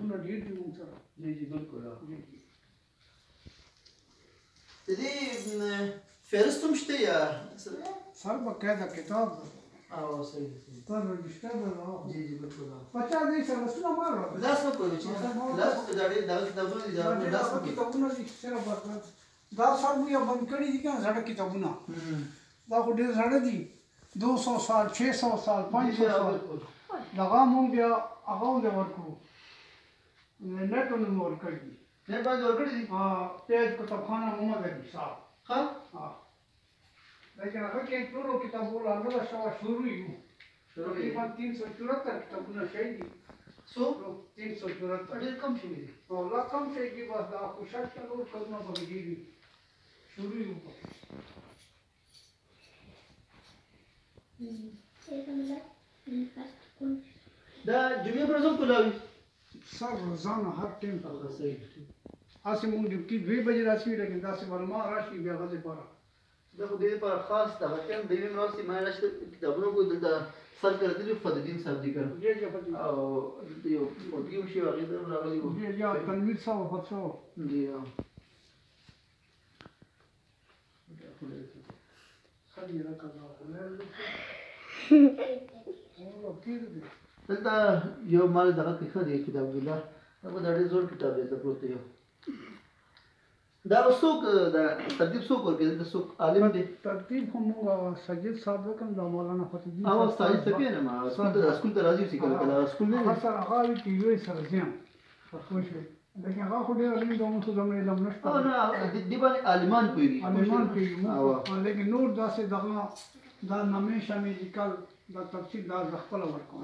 کتابونه ډېر دي موږ سره. جی جی بالکل. د دې فهرست هم شته یا سر باقاعده کتاب ده. او صحیح صحیح. تر رجسټر ده. جی جی بالکل. بچا دې سره رسونه مار راغله. لاس مه کوئ چې لاس ته دا ډېر دغه کتابونه دي دا لاس مه کوئ. کتابونه دي سره باقاعده دا سر مو یې بند کړي دي کنه زړه کتابونه. دا خو ډېر زړه دي. 200 سال 600 سال 500 سال دغه مونږ بیا هغه ورکړو. नेटونه مو ورکړي دي. नेट باندې ورکړي دي. پیج کتابخانه محمد علي صاحب. ها لیکن هغه کې ټولو کتابونو هغه شوا شروع یو. تقریبا 374 کتابونه شوي دي. سو 374 ډېر کم شوي دي. او لا کم شي کې بس دا خوشحال څلور کلونه بګیږي شروع یو. دا جمعې پر ورځ هم کولاوي. سر روزانه هر ټیم ته صحیح. هسې مونږ ډیوټي 2 بجې راشي لیکن داسې ولما راشي بیا هغه لپاره دا خو دې لپاره خاص دغه ټیم د یوې مرستې ما راشي کتابونه کوی دلته سر کړی فضلالدین صاحب دي کړ او دلته یو پټکي هم شي هغې ته هم راغلي وو. یا تنویر صاحب وفات شو. جی دلته یو مال دغه کې ښه دی کتاب الله دا به دا ډېر زوړ کتاب دی ته پروت دی. دا څوک دا ترتیب څوک ورکوي دلته څوک عالم دی؟ ترتیب خو موږ سجید صاحب وکړو دا مولانا فتح الدین او استاد ته پیژنم سکول ته راځي چې کله کله سکول نه هغه سره هغه وي چې یو سره ځم خو شي لیکن هغه خو ډېر علم دومره څه زموږ علم نشته. او نه دې باندې عالمان پوهېږي. عالمان پوهېږي لیکن نور داسې دغه دا نامې شامې لیکل دا تفصیل دا زه خپله ورکوم.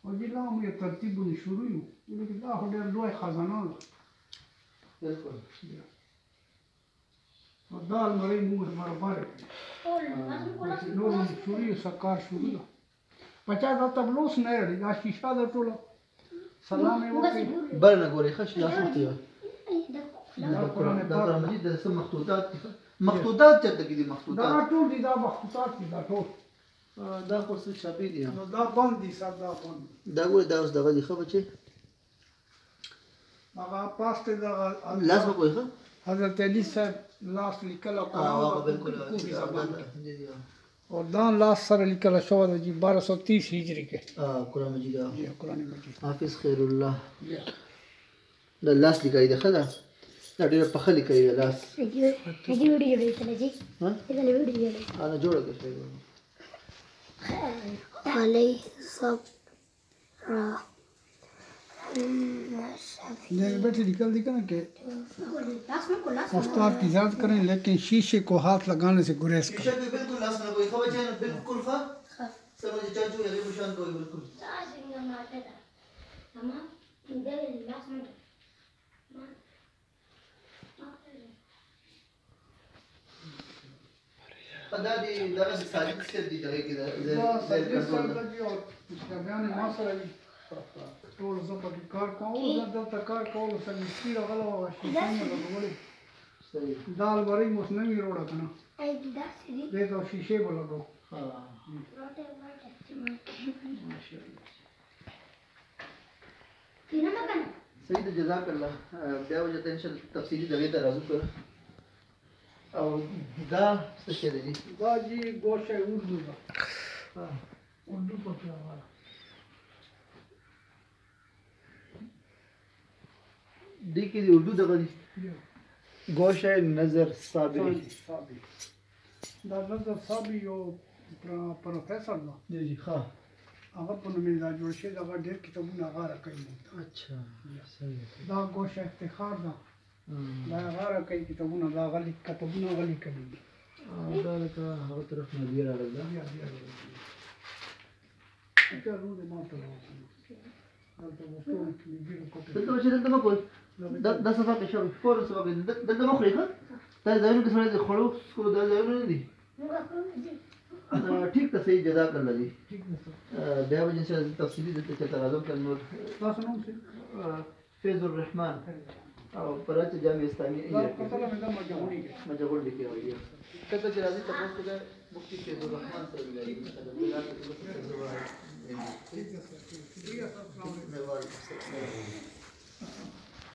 او دې لا هم یو ترتیب باندې شروع یو لیکن دا خو ډېر لوی خزانه ده. بالکل. او دا المرۍ موږ برابر کړي نور شروع یو کار شروع ده. بچا دا تبلوس نه لري دا شیشه ده ټوله. سلام یې وکړي بل نه ګورې ښه شي لاس وختي دا قرآن مجید د څه مخطوطات چېرته کې دي؟ مخطوطات دا ټول دي دا مخطوطات دي دا ټول دا خو څه چاپي دي. نو دا بند دي سر دا بند دا ګورې دا اوس دغه دي ښه بچې هغه پاس ته دغه لاس به کوئ ښه حضرت علي صاحب لاس لیکل او بالکل اور دا لاس سره لیکل شوی ده 1230 هجري کې. قرآن مجید قرآن مجید حافظ خیر الله دا لاس لیکلی ده ښه ده دا ډېره پخه لیکلې ده لاس. نه جوړه ده علي صبر بیٹھے نکل دی نا کہ استاد کی زیارت کریں لیکن شیشے کو ہاتھ لگانے سے گریز کریں. بالکل لاس نہ کوئی خبر چاہیے بالکل ښه سمجھ چاچو یې مشان کوي بالکل. دا دی دغه ساجد صاحب دی دغه کې دا ما سره ټول زه پکې کار کوم زه دلته کار کول سره مستي راغله وه شیشې مې لګولې دا المرۍ مو اوس نوې روړه که نه دې ته شیشې به لګو. صحیح ده جزاک الله. بیا به درته انشاءالله تفصیلي دغې ته راځو که او دا څه شی دی؟ دا جی گوشه اردو ده اردو پکې راغله دې کې د اردو دغه دی گوشه نظر صابری. دا نظر صابری یو پروفیسر ده. جی ښه هغه په نوم یې دا جوړ شوی دغه ډېر کتابونه هغه راکوي موږ ته. اچھا صحیح. دا گوشه افتخار ده دا هغه راکوي کتابونه دا هغه کتابونه هغه لیکلي دي. دا لکه هغه طرف نه بیا راغله دلته چې دلته مه کوئ دا صفحه کې شوي فورا صفحه کې دلته مه خورئ ښه دا ځایونه کې سړی د خوړو څکلو دا ځایونه نه دي. ٹھیک ته صحیح جزاک الله جی. بیا به انشاءالله تفصیلي دلته چېرته راځم که نور فیض الرحمن او پراچه جامع اسلامي مجهول لیکي او کله چې راځي تاسو ته مفتي فیض الرحمن سره ठीक है सर, अस्सलाम वालेकुम। वालेकुम सलाम